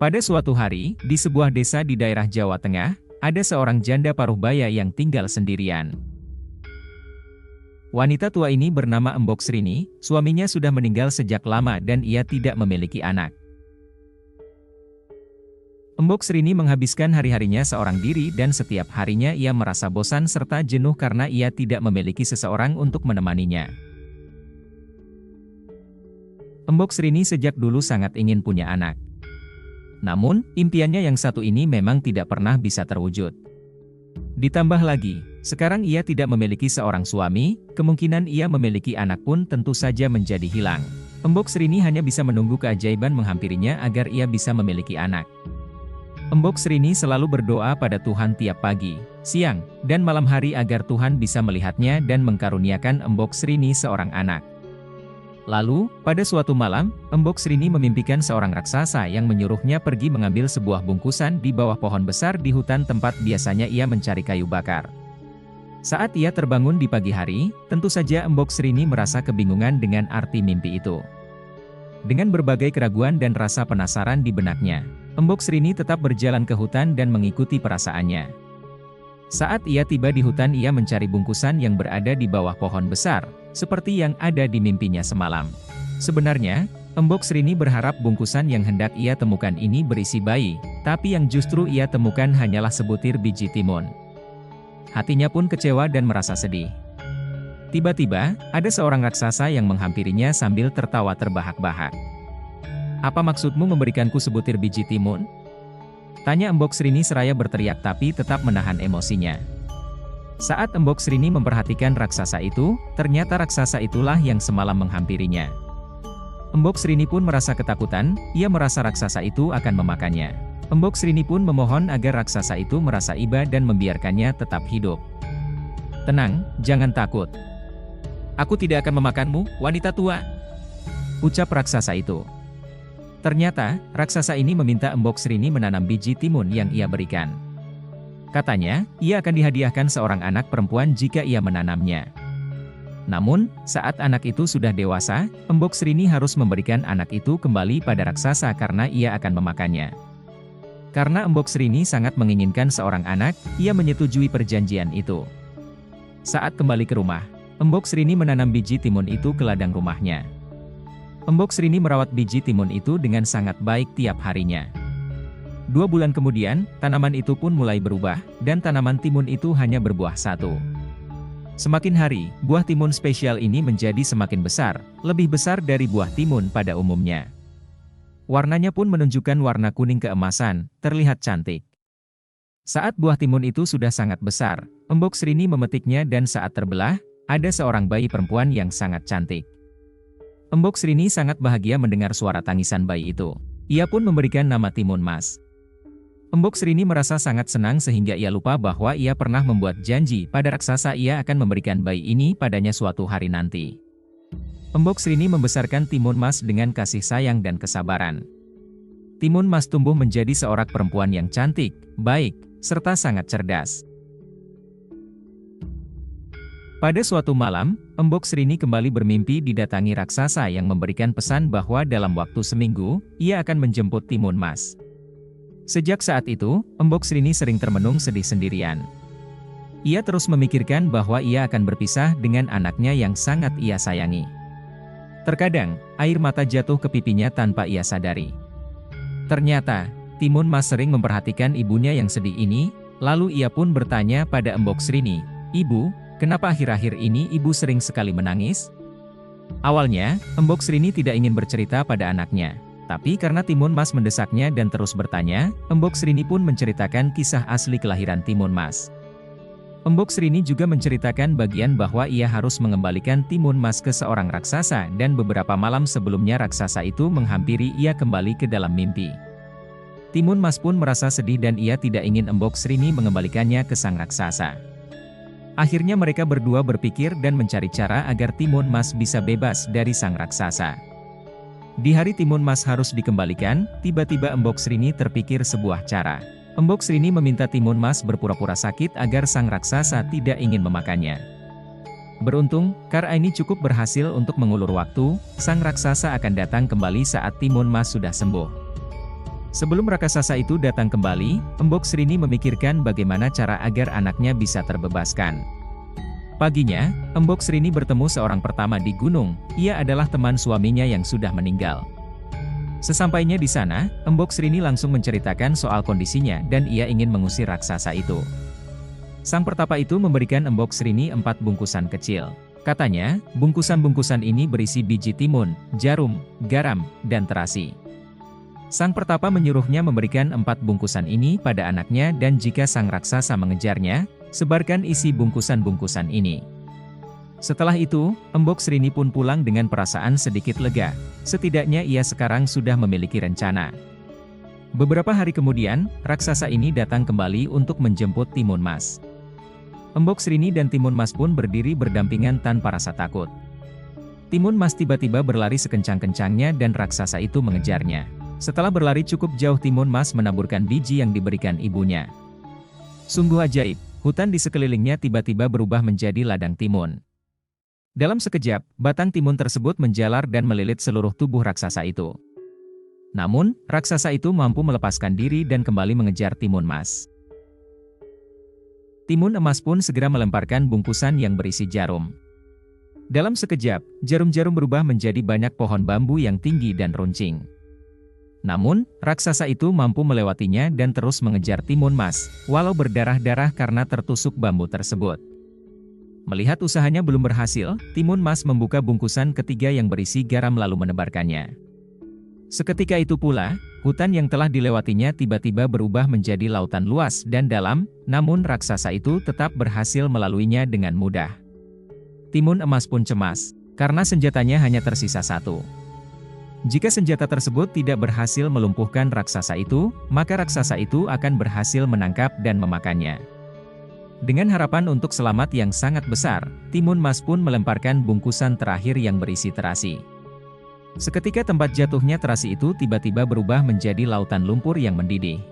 Pada suatu hari, di sebuah desa di daerah Jawa Tengah, ada seorang janda paruh baya yang tinggal sendirian. Wanita tua ini bernama Embok Srini, suaminya sudah meninggal sejak lama dan ia tidak memiliki anak. Embok Srini menghabiskan hari-harinya seorang diri dan setiap harinya ia merasa bosan serta jenuh karena ia tidak memiliki seseorang untuk menemaninya. Embok Srini sejak dulu sangat ingin punya anak. Namun, impiannya yang satu ini memang tidak pernah bisa terwujud. Ditambah lagi, sekarang ia tidak memiliki seorang suami, kemungkinan ia memiliki anak pun tentu saja menjadi hilang. Embok Srini hanya bisa menunggu keajaiban menghampirinya agar ia bisa memiliki anak. Embok Srini selalu berdoa pada Tuhan tiap pagi, siang, dan malam hari agar Tuhan bisa melihatnya dan mengkaruniakan Embok Srini seorang anak. Lalu, pada suatu malam, Embok Srini memimpikan seorang raksasa yang menyuruhnya pergi mengambil sebuah bungkusan di bawah pohon besar di hutan tempat biasanya ia mencari kayu bakar. Saat ia terbangun di pagi hari, tentu saja Embok Srini merasa kebingungan dengan arti mimpi itu. Dengan berbagai keraguan dan rasa penasaran di benaknya, Embok Srini tetap berjalan ke hutan dan mengikuti perasaannya. Saat ia tiba di hutan ia mencari bungkusan yang berada di bawah pohon besar, seperti yang ada di mimpinya semalam. Sebenarnya, Embok Srini berharap bungkusan yang hendak ia temukan ini berisi bayi, tapi yang justru ia temukan hanyalah sebutir biji timun. Hatinya pun kecewa dan merasa sedih. Tiba-tiba, ada seorang raksasa yang menghampirinya sambil tertawa terbahak-bahak. "Apa maksudmu memberikanku sebutir biji timun?" tanya Embok Srini seraya berteriak tapi tetap menahan emosinya. Saat Embok Srini memperhatikan raksasa itu, ternyata raksasa itulah yang semalam menghampirinya. Embok Srini pun merasa ketakutan, ia merasa raksasa itu akan memakannya. Embok Srini pun memohon agar raksasa itu merasa iba dan membiarkannya tetap hidup. "Tenang, jangan takut. Aku tidak akan memakanmu, wanita tua," ucap raksasa itu. Ternyata, raksasa ini meminta Embok Srini menanam biji timun yang ia berikan. Katanya, ia akan dihadiahkan seorang anak perempuan jika ia menanamnya. Namun, saat anak itu sudah dewasa, Embok Srini harus memberikan anak itu kembali pada raksasa karena ia akan memakannya. Karena Embok Srini sangat menginginkan seorang anak, ia menyetujui perjanjian itu. Saat kembali ke rumah, Embok Srini menanam biji timun itu ke ladang rumahnya. Embok Srini merawat biji timun itu dengan sangat baik tiap harinya. 2 bulan kemudian, tanaman itu pun mulai berubah, dan tanaman timun itu hanya berbuah satu. Semakin hari, buah timun spesial ini menjadi semakin besar, lebih besar dari buah timun pada umumnya. Warnanya pun menunjukkan warna kuning keemasan, terlihat cantik. Saat buah timun itu sudah sangat besar, Embok Srini memetiknya dan saat terbelah, ada seorang bayi perempuan yang sangat cantik. Embok Srini sangat bahagia mendengar suara tangisan bayi itu. Ia pun memberikan nama Timun Mas. Embok Srini merasa sangat senang sehingga ia lupa bahwa ia pernah membuat janji pada raksasa ia akan memberikan bayi ini padanya suatu hari nanti. Embok Srini membesarkan Timun Mas dengan kasih sayang dan kesabaran. Timun Mas tumbuh menjadi seorang perempuan yang cantik, baik, serta sangat cerdas. Pada suatu malam, Embok Srini kembali bermimpi didatangi raksasa yang memberikan pesan bahwa dalam waktu seminggu, ia akan menjemput Timun Mas. Sejak saat itu, Embok Srini sering termenung sedih sendirian. Ia terus memikirkan bahwa ia akan berpisah dengan anaknya yang sangat ia sayangi. Terkadang, air mata jatuh ke pipinya tanpa ia sadari. Ternyata, Timun Mas sering memperhatikan ibunya yang sedih ini, lalu ia pun bertanya pada Embok Srini, "Ibu, kenapa akhir-akhir ini ibu sering sekali menangis?" Awalnya, Embok Srini tidak ingin bercerita pada anaknya. Tapi karena Timun Mas mendesaknya dan terus bertanya, Embok Srini pun menceritakan kisah asli kelahiran Timun Mas. Embok Srini juga menceritakan bagian bahwa ia harus mengembalikan Timun Mas ke seorang raksasa dan beberapa malam sebelumnya raksasa itu menghampiri ia kembali ke dalam mimpi. Timun Mas pun merasa sedih dan ia tidak ingin Embok Srini mengembalikannya ke sang raksasa. Akhirnya mereka berdua berpikir dan mencari cara agar Timun Mas bisa bebas dari sang raksasa. Di hari Timun Mas harus dikembalikan, tiba-tiba Embok Srini terpikir sebuah cara. Embok Srini meminta Timun Mas berpura-pura sakit agar sang raksasa tidak ingin memakannya. Beruntung, cara ini cukup berhasil untuk mengulur waktu, sang raksasa akan datang kembali saat Timun Mas sudah sembuh. Sebelum raksasa itu datang kembali, Embok Srini memikirkan bagaimana cara agar anaknya bisa terbebaskan. Paginya, Embok Srini bertemu seorang pertama di gunung. Ia adalah teman suaminya yang sudah meninggal. Sesampainya di sana, Embok Srini langsung menceritakan soal kondisinya dan ia ingin mengusir raksasa itu. Sang pertapa itu memberikan Embok Srini 4 bungkusan kecil. Katanya, bungkusan-bungkusan ini berisi biji timun, jarum, garam, dan terasi. Sang pertapa menyuruhnya memberikan 4 bungkusan ini pada anaknya dan jika sang raksasa mengejarnya, sebarkan isi bungkusan-bungkusan ini. Setelah itu, Embok Srini pun pulang dengan perasaan sedikit lega. Setidaknya ia sekarang sudah memiliki rencana. Beberapa hari kemudian, raksasa ini datang kembali untuk menjemput Timun Mas. Embok Srini dan Timun Mas pun berdiri berdampingan tanpa rasa takut. Timun Mas tiba-tiba berlari sekencang-kencangnya dan raksasa itu mengejarnya. Setelah berlari cukup jauh, Timun Mas menaburkan biji yang diberikan ibunya. Sungguh ajaib, hutan di sekelilingnya tiba-tiba berubah menjadi ladang timun. Dalam sekejap, batang timun tersebut menjalar dan melilit seluruh tubuh raksasa itu. Namun, raksasa itu mampu melepaskan diri dan kembali mengejar Timun Mas. Timun Emas pun segera melemparkan bungkusan yang berisi jarum. Dalam sekejap, jarum-jarum berubah menjadi banyak pohon bambu yang tinggi dan runcing. Namun, raksasa itu mampu melewatinya dan terus mengejar Timun Mas, walau berdarah-darah karena tertusuk bambu tersebut. Melihat usahanya belum berhasil, Timun Mas membuka bungkusan ketiga yang berisi garam lalu menebarkannya. Seketika itu pula, hutan yang telah dilewatinya tiba-tiba berubah menjadi lautan luas dan dalam, namun raksasa itu tetap berhasil melaluinya dengan mudah. Timun Emas pun cemas, karena senjatanya hanya tersisa 1. Jika senjata tersebut tidak berhasil melumpuhkan raksasa itu, maka raksasa itu akan berhasil menangkap dan memakannya. Dengan harapan untuk selamat yang sangat besar, Timun Mas pun melemparkan bungkusan terakhir yang berisi terasi. Seketika tempat jatuhnya terasi itu tiba-tiba berubah menjadi lautan lumpur yang mendidih.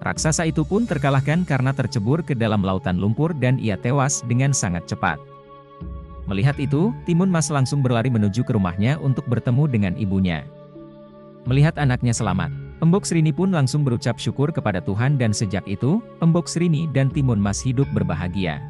Raksasa itu pun terkalahkan karena tercebur ke dalam lautan lumpur dan ia tewas dengan sangat cepat. Melihat itu, Timun Mas langsung berlari menuju ke rumahnya untuk bertemu dengan ibunya. Melihat anaknya selamat, Embok Srini pun langsung berucap syukur kepada Tuhan dan sejak itu, Embok Srini dan Timun Mas hidup berbahagia.